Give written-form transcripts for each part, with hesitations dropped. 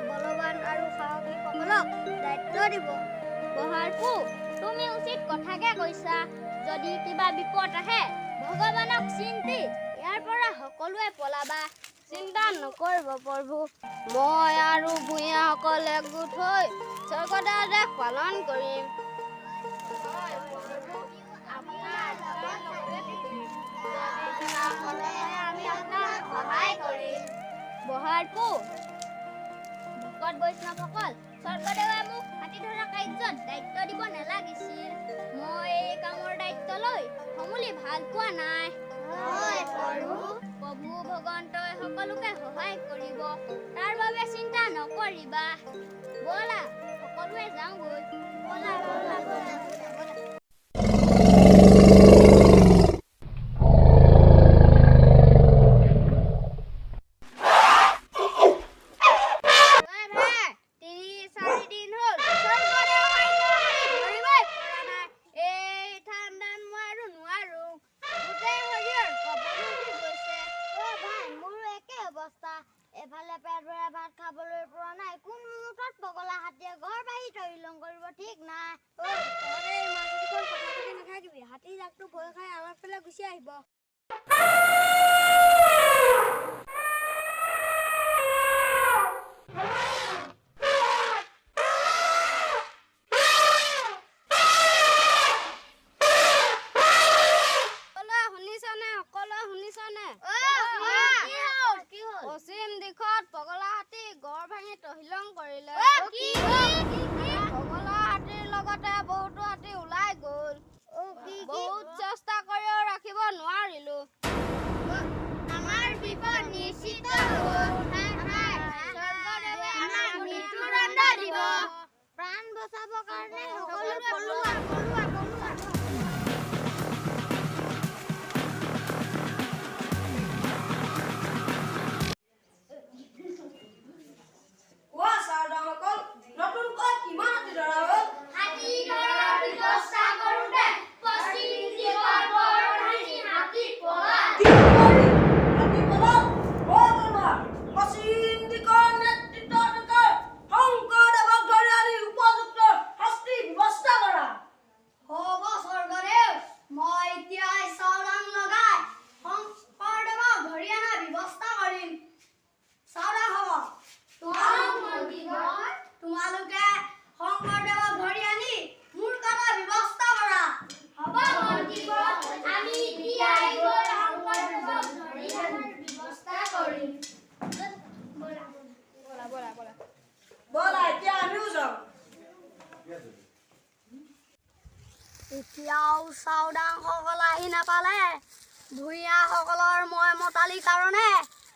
বলৱান আৰু সাহসীসকলক দায়িত্ব দিব। বহাৰপু, তুমি উচিত কথাকে কৈছা। যদি কিবা বিপদ আহে ভগৱানক চিন্তি ইয়াৰ পৰা সকলোৱে পলাবা। চিন্তা নকৰিব প্ৰভু, মই আৰু ভূঞাসকল একগোট হৈ স্বৰ্গদেউ আদেশ পালন কৰিম। বহাৰপু, ভকত বৈষ্ণৱসকল, স্বৰ্গদেৱে মোক হাতী ধৰা কাৰ্যত দায়িত্ব দিব নালাগিছিল। মই এই কামৰ দায়িত্ব লৈ সমূলি ভাল পোৱা নাই। প্ৰভু ভগৱন্তই সকলোকে সহায় কৰিব, তাৰ বাবে চিন্তা নকৰিবা। ব'লা সকলোৱে যাওঁগৈ। এফালে পেট ভৰাই ভাত খাবলৈ পৰা নাই, কোন মুহূৰ্তত পগলা হাতীয়ে ঘৰ বাঢ়ি তহিলং কৰিব ঠিক নাই। নাথাকিবি, হাতী জাকটো ভয় খাই আমাৰ ফালে গুচি আহিব। অসীম দিশত পিছত পগলা হাতী গড় ভাঙি তহিলং কৰিলে। পগলা হাতীৰ লগতে বহুতো হাতী ওলাই গ'ল। বহুত চেষ্টা কৰিও ৰাখিব নোৱাৰিলো। আমাৰ বিপদ নিশ্চিত হ'ল। স্বৰ্গদেৱে আমাৰ মৃত্যুদণ্ড দিব। প্ৰাণ বচাবৰ কাৰণে সকলোৱে পলোৱা। এতিয়াও চাওদাংসকল আহি নাপালে। ভূঞাসকলৰ মই মতালিৰ কাৰণে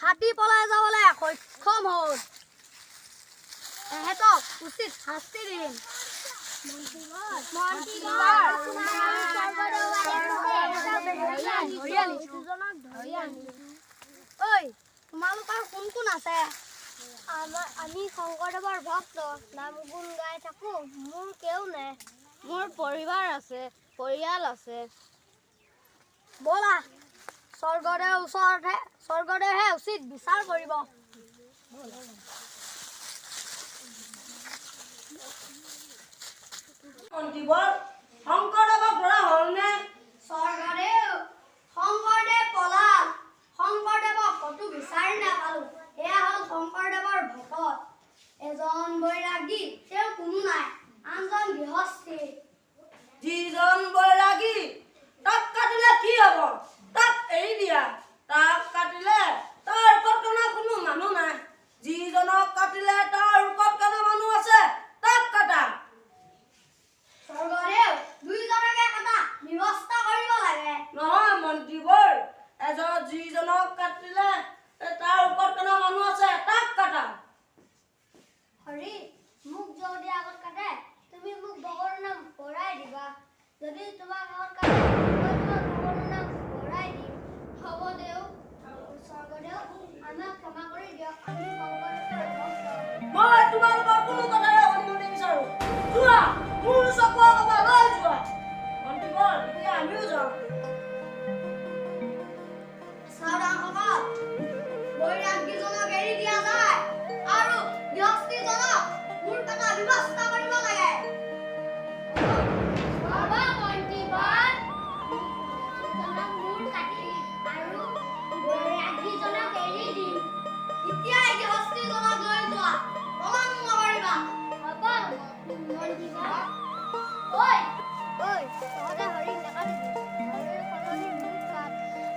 হাতী পলাই যাবলৈ সক্ষম হ'ল। এহেঁতক উচিত শাস্তি দিম। তোমালোকৰ কোন কোন আছে? আমি শংকৰদেৱৰ ভক্ত, নাম গুণ গাই থাকো। মোৰ কেও নাই। মোৰ পৰিয়াল আছে। ব'লা, স্বৰ্গদেৱে উচিত বিচাৰ কৰিব। শংকৰদেৱক ধৰা হ'লনে? শংকৰদেৱ পলাল। শংকৰদেৱক ক'তো বিচাৰি নাপালো। এয়া হ'ল শংকৰদেৱৰ ভকত এজন বৈৰাগী, তেওঁ কোনো নাই, আনজন গৃহস্থী। যিজন বৈৰাগী, তাক কাটিলে কি হ'ব? তাক এৰি দিয়া। তাক কাটিলে তাৰ ওপৰত কোনো মানুহ নাই। যিজনক কাটিলে তাৰ ওপৰত কোনো মানুহ আছে, তাক কাটা। স্বৰ্গদেৱ, দুইজনকে কাটা ব্যৱস্থা কৰিব লাগে। নহয় মন্ত্ৰীবোৰ, যিজনক কাটিলে তাৰ ওপৰত কোনো মানুহ আছে, তাক কাটা। হৰি, মোক যদি আগত কাটে, তুমি মোক ভগৰ নাম পৰাই দিবা। যদি তোমাক আগত কাটে, মই তোমাক ভগৰ নাম পৰাই দিম। হ'ব দেও। স্বৰ্গদেৱ, আমাক ক্ষমা কৰি দিয়ক। আমি শংকৰদেৱৰ ভক্ত। মই তোমালোকৰ কোনো কথাৰে শুনিব নিবিচাৰো। যোৱা, মোৰ চকুৰ আগৰ পৰা যোৱা। মন্ত্ৰীবোৰ, এতিয়া আমিও যাওঁ। চাওদাংসকল, বৈৰাগীজনক এৰি দিয়া যায় আৰু গৃহস্থীজনক মূৰ কটা ব্যৱস্থা কৰিব লাগে। মূৰ কাটি আৰু বৈৰাগীজনক এৰি দিম। এতিয়াই গৃহস্থীজনক লৈ যোৱা, পলম নকৰিবা। হ'ব মন্ত্ৰীবৰ। তহঁতে হৰিক নাকাটিবি। হৰিৰ সলনি মোক কাট।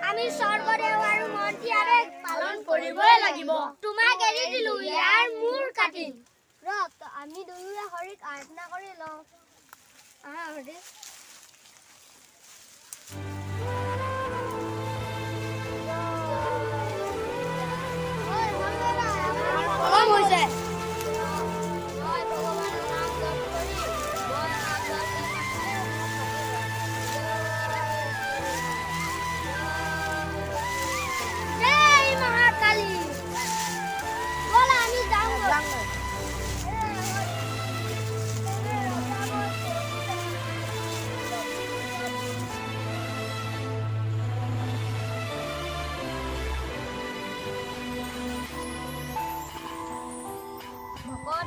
আমি স্বৰ্গদেৱ আৰু মন্ত্ৰী আদেশ পালন কৰিবই লাগিব। তোমাক এৰি দিলো, ইয়াৰ মূৰ কাটিম। আমি দুয়োৰে হৰিক আৰাধনা কৰি লওঁ। আহা হৰি। পলম হৈছে।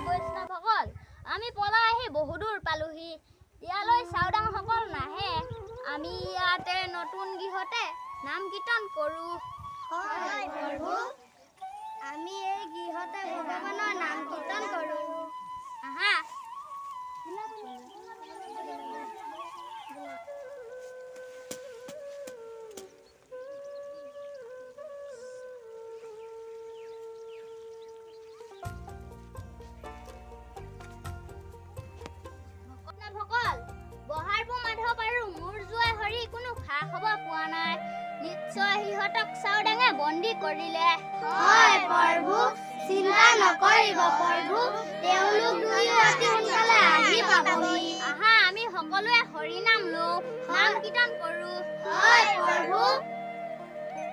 বৈষ্ণৱসকল, আমি পলাই আহি বহুদূৰ পালোহি। ইয়ালৈ চাওদাংসকল নাহে। আমি ইয়াতে নতুন গৃহতে নাম কীৰ্তন কৰোঁ। আমি এই গৃহতে ভগৱানৰ নাম কীৰ্তন কৰোঁ। আহা। খা খবৰ পোৱা নাই। নিশ্চয় সিহঁতক চাওডাঙে বন্দী কৰিলে। হয় প্ৰভু, চিন্তা নকৰিব প্ৰভু, তেওঁলোক দুয়ো অতি সোনকালে আহি পাবহি। আহা আমি সকলোৱে হৰি নাম লওঁ, নাম কীৰ্তন কৰোঁ। হয় প্ৰভু।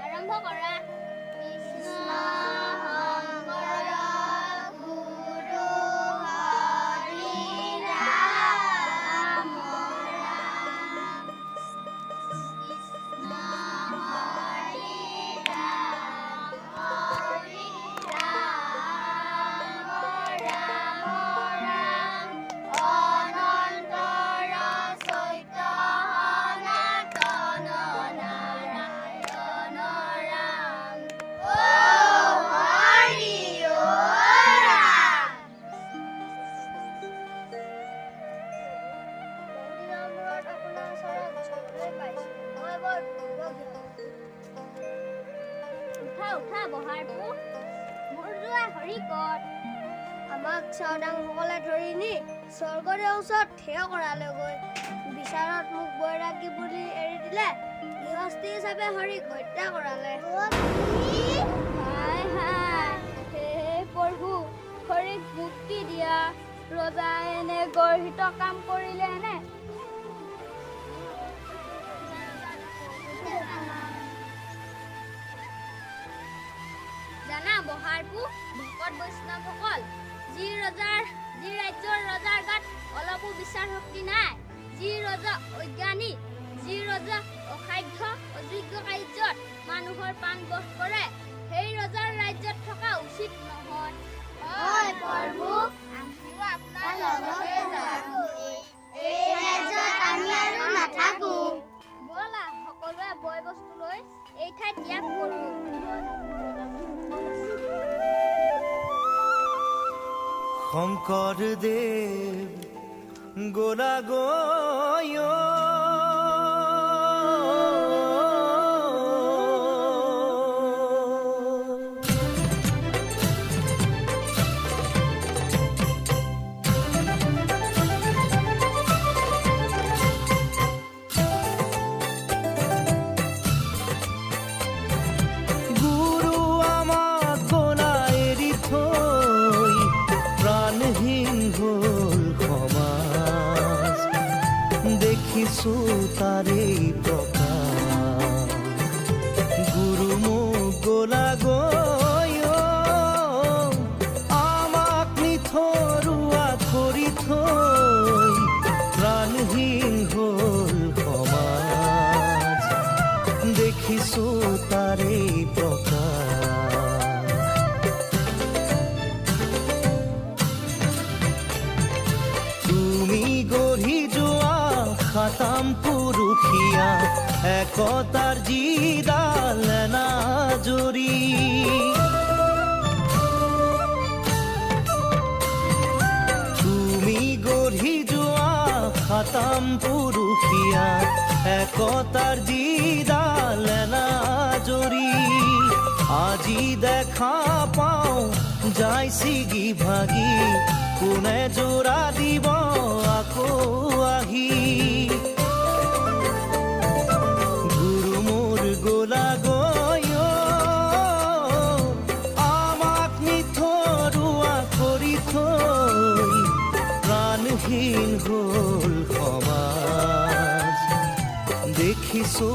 আৰম্ভ কৰা। কৃষ্ণ উঠা বহাৰপু, মোৰ যোৱা হৰি ক'ত? আমাক চাওদাংসকলে ধৰি নি স্বৰ্গদেৱৰ ওচৰত থিয় কৰালেগৈ। বিচাৰত মোক বৈৰাগী বুলি এৰি দিলে, গৃহস্থী হিচাপে হৰিক হত্যা কৰালে। হায় হায়, হে প্ৰভু, হৰিক মুক্তি দিয়া। ৰজাই এনে গৰ্হিত কাম কৰিলেনে? জানা বহাৰপু, ভকত বৈষ্ণৱসকল, যি ৰাজ্যৰ ৰজাৰ গাত অলপো বিচাৰ শক্তি নাই, যি ৰজা অজ্ঞানী, যি ৰজা অসাধ্য অযোগ্য কাৰ্যত মানুহৰ প্ৰাণ বধ কৰে, সেই ৰজাৰ ৰাজ্যত থকা উচিত নহয়। হয় প্ৰভু, আমিও আপোনাৰ লগতে যাম। এই ৰাজ্যত আমি আৰু নাথাকো। ব'লা সকলোৱে বয় বস্তু লৈ এই ঠাই ত্যাগ কৰোঁ। শংকৰদেৱ গোলা গয় তাৰে প্ৰকাশ। গুৰু মোক গোলা গয় আমাক নিথৰুৱা কৰি থৈ, প্ৰাণহীন হ'ল সমাজ। দেখিছো তাৰে প্ৰকাশ। তুমি গঢ়ি যোৱা খাতাম পুৰুষীয়া একতাৰ যিডাল নাজৰি, তুমি গঢ়ি যোৱা খাতাম পুৰুষীয়া একতাৰ যিডাল নাজৰি, আজি দেখা পাওঁ যাই ছিগি ভাগি, কোনে জোৰা দিব আকৌ আহি। গুৰু মোৰ গোলা গয় আমাক নিথৰুৱা কৰি থৈ, প্ৰাণহীন হ'ল সমাজ। দেখিছো